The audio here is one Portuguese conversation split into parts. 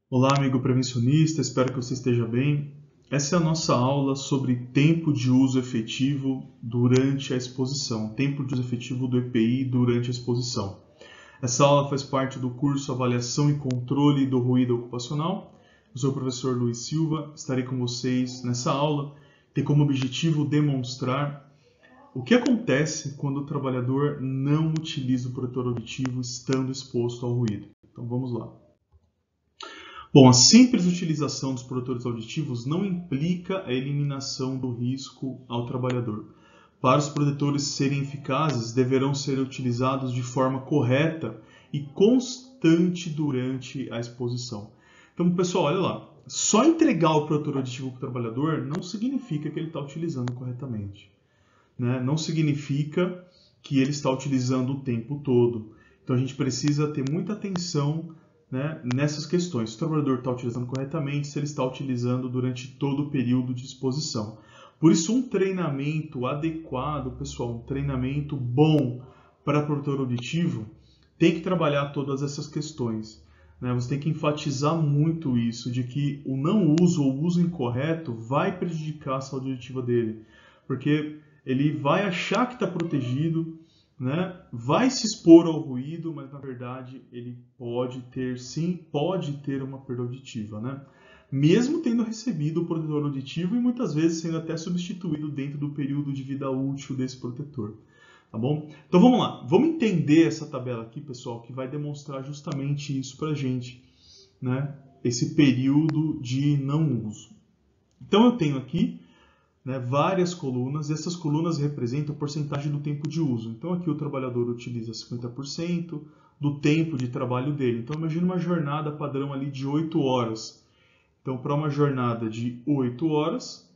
Olá, amigo prevencionista, espero que você esteja bem. Essa é a nossa aula sobre tempo de uso efetivo durante a exposição, tempo de uso efetivo do EPI durante a exposição. Essa aula faz parte do curso Avaliação e Controle do Ruído Ocupacional. Eu sou o professor Luiz Silva, estarei com vocês nessa aula, que tem como objetivo demonstrar o que acontece quando o trabalhador não utiliza o protetor auditivo estando exposto ao ruído. Então vamos lá. Bom, a simples utilização dos protetores auditivos não implica a eliminação do risco ao trabalhador. Para os protetores serem eficazes, deverão ser utilizados de forma correta e constante durante a exposição. Então, pessoal, olha lá. Só entregar o protetor auditivo para o trabalhador não significa que ele está utilizando corretamente, né? Não significa que ele está utilizando o tempo todo. Então, a gente precisa ter muita atenção, né, nessas questões. Se o trabalhador está utilizando corretamente, se ele está utilizando durante todo o período de exposição. Por isso, um treinamento adequado, pessoal, um treinamento bom para protetor auditivo, tem que trabalhar todas essas questões, né? Você tem que enfatizar muito isso, de que o não uso ou o uso incorreto vai prejudicar a saúde auditiva dele, porque ele vai achar que está protegido, né? Vai se expor ao ruído, mas na verdade ele pode ter uma perda auditiva, né? Mesmo tendo recebido o protetor auditivo e muitas vezes sendo até substituído dentro do período de vida útil desse protetor, tá bom? Então vamos lá, vamos entender essa tabela aqui, pessoal, que vai demonstrar justamente isso pra gente, né? Esse período de não uso. Então eu tenho aqui, né, várias colunas, e essas colunas representam a porcentagem do tempo de uso. Então aqui o trabalhador utiliza 50% do tempo de trabalho dele. Então imagine uma jornada padrão ali de 8 horas. Então para uma jornada de 8 horas,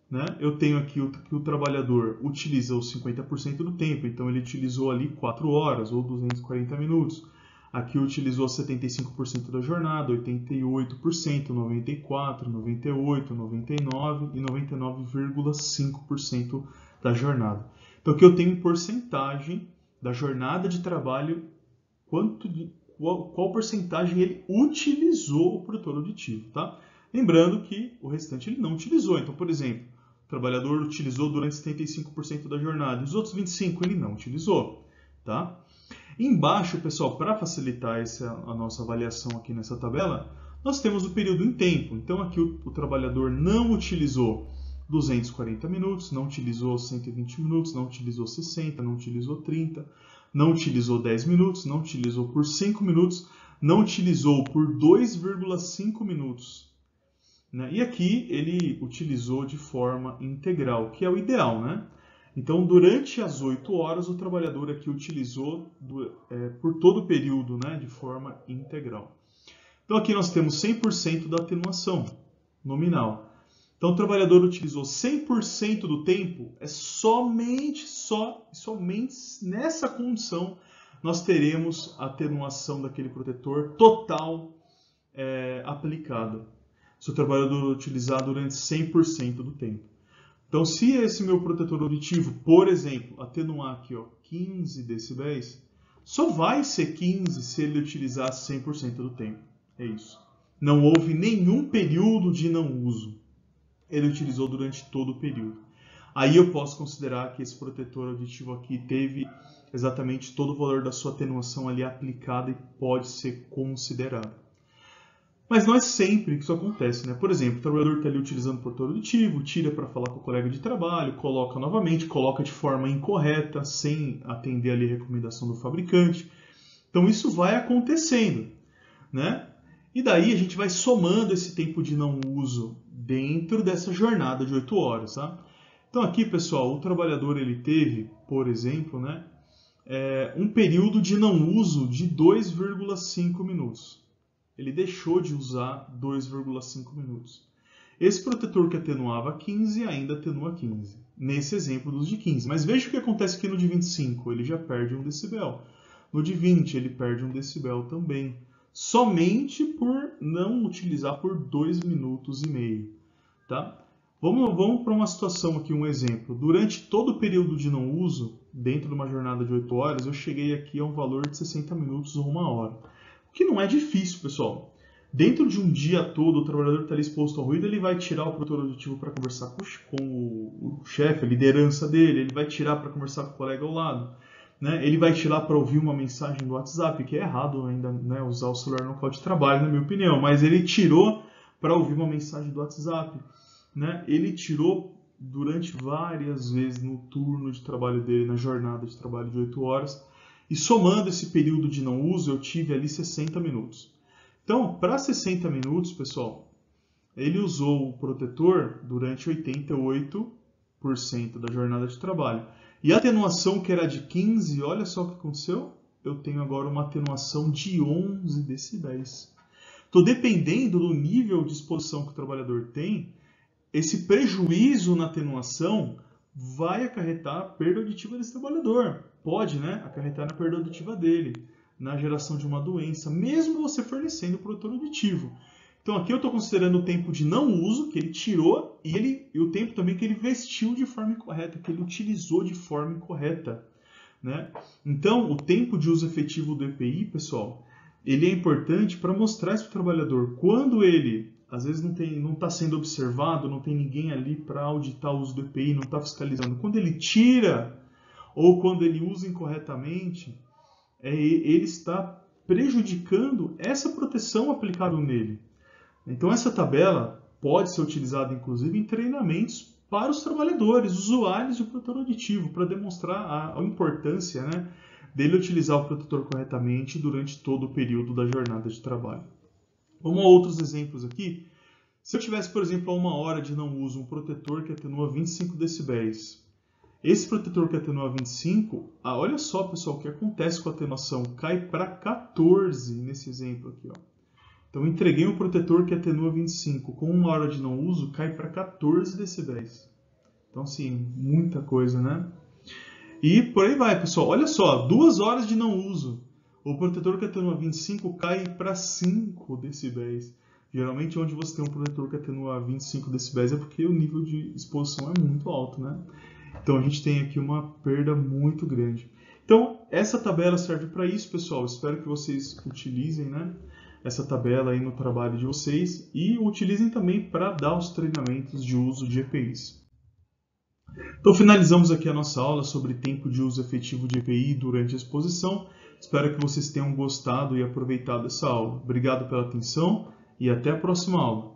né, eu tenho aqui que o trabalhador utiliza os 50% do tempo. Então ele utilizou ali 4 horas ou 240 minutos. Aqui utilizou 75% da jornada, 88%, 94%, 98%, 99% e 99,5% da jornada. Então aqui eu tenho porcentagem da jornada de trabalho, qual porcentagem ele utilizou o protetor auditivo, tá? Lembrando que o restante ele não utilizou. Então, por exemplo, o trabalhador utilizou durante 75% da jornada, e os outros 25% ele não utilizou, tá? Embaixo, pessoal, para facilitar a nossa avaliação aqui nessa tabela, nós temos o período em tempo. Então aqui o trabalhador não utilizou 240 minutos, não utilizou 120 minutos, não utilizou 60, não utilizou 30, não utilizou 10 minutos, não utilizou por 5 minutos, não utilizou por 2,5 minutos. Né? E aqui ele utilizou de forma integral, que é o ideal, né? Então, durante as 8 horas, o trabalhador aqui utilizou por todo o período, né, de forma integral. Então, aqui nós temos 100% da atenuação nominal. Então, o trabalhador utilizou 100% do tempo, somente nessa condição nós teremos a atenuação daquele protetor total aplicada. Se o trabalhador utilizar durante 100% do tempo. Então, se esse meu protetor auditivo, por exemplo, atenuar aqui, ó, 15 decibéis, só vai ser 15 se ele utilizar 100% do tempo. É isso. Não houve nenhum período de não uso. Ele utilizou durante todo o período. Aí eu posso considerar que esse protetor auditivo aqui teve exatamente todo o valor da sua atenuação ali aplicada e pode ser considerado. Mas não é sempre que isso acontece, né? Por exemplo, o trabalhador está ali utilizando o protetor auditivo, tira para falar com o colega de trabalho, coloca novamente, coloca de forma incorreta, sem atender ali a recomendação do fabricante. Então isso vai acontecendo, né? E daí a gente vai somando esse tempo de não uso dentro dessa jornada de 8 horas, tá? Então aqui, pessoal, o trabalhador ele teve, por exemplo, né, um período de não uso de 2,5 minutos. Ele deixou de usar 2,5 minutos. Esse protetor que atenuava 15 ainda atenua 15. Nesse exemplo dos de 15. Mas veja o que acontece aqui no de 25. Ele já perde 1 decibel. No de 20 ele perde 1 decibel também. Somente por não utilizar por 2,5 minutos. Tá? Vamos para uma situação aqui, um exemplo. Durante todo o período de não uso, dentro de uma jornada de 8 horas, eu cheguei aqui a um valor de 60 minutos ou 1 hora. Que não é difícil, pessoal. Dentro de um dia todo, o trabalhador está ali exposto ao ruído, ele vai tirar o produtor auditivo para conversar com o chefe, a liderança dele, ele vai tirar para conversar com o colega ao lado, né? Ele vai tirar para ouvir uma mensagem do WhatsApp, que é errado ainda, né, usar o celular no local de trabalho, na minha opinião, mas ele tirou para ouvir uma mensagem do WhatsApp, né? Ele tirou durante várias vezes no turno de trabalho dele, na jornada de trabalho de 8 horas, e somando esse período de não uso, eu tive ali 60 minutos. Então, para 60 minutos, pessoal, ele usou o protetor durante 88% da jornada de trabalho. E a atenuação, que era de 15, olha só o que aconteceu. Eu tenho agora uma atenuação de 11 decibéis. Então, dependendo do nível de exposição que o trabalhador tem, esse prejuízo na atenuação vai acarretar a perda auditiva desse trabalhador. Pode, né, acarretar na perda auditiva dele, na geração de uma doença, mesmo você fornecendo o protetor auditivo. Então aqui eu estou considerando o tempo de não uso, que ele tirou, e o tempo também que ele vestiu de forma incorreta, que ele utilizou de forma incorreta, né? Então o tempo de uso efetivo do EPI, pessoal, ele é importante para mostrar isso para o trabalhador. Quando ele, às vezes, não está sendo observado, não tem ninguém ali para auditar o uso do EPI, não está fiscalizando. Quando ele tira, ou quando ele usa incorretamente, ele está prejudicando essa proteção aplicada nele. Então essa tabela pode ser utilizada inclusive em treinamentos para os trabalhadores, usuários de protetor auditivo, para demonstrar a importância, né, dele utilizar o protetor corretamente durante todo o período da jornada de trabalho. Vamos a outros exemplos aqui. Se eu tivesse, por exemplo, a 1 hora de não uso, um protetor que atenua 25 decibéis, esse protetor que atenua 25, olha só, pessoal, o que acontece com a atenuação. Cai para 14 nesse exemplo aqui. Ó. Então, eu entreguei um protetor que atenua 25. Com 1 hora de não uso, cai para 14 decibéis. Então, assim, muita coisa, né? E por aí vai, pessoal. Olha só, 2 horas de não uso. O protetor que atenua 25 cai para 5 decibéis. Geralmente, onde você tem um protetor que atenua 25 decibéis é porque o nível de exposição é muito alto, né? Então, a gente tem aqui uma perda muito grande. Então, essa tabela serve para isso, pessoal. Espero que vocês utilizem, né, essa tabela aí no trabalho de vocês e utilizem também para dar os treinamentos de uso de EPIs. Então, finalizamos aqui a nossa aula sobre tempo de uso efetivo de EPI durante a exposição. Espero que vocês tenham gostado e aproveitado essa aula. Obrigado pela atenção e até a próxima aula.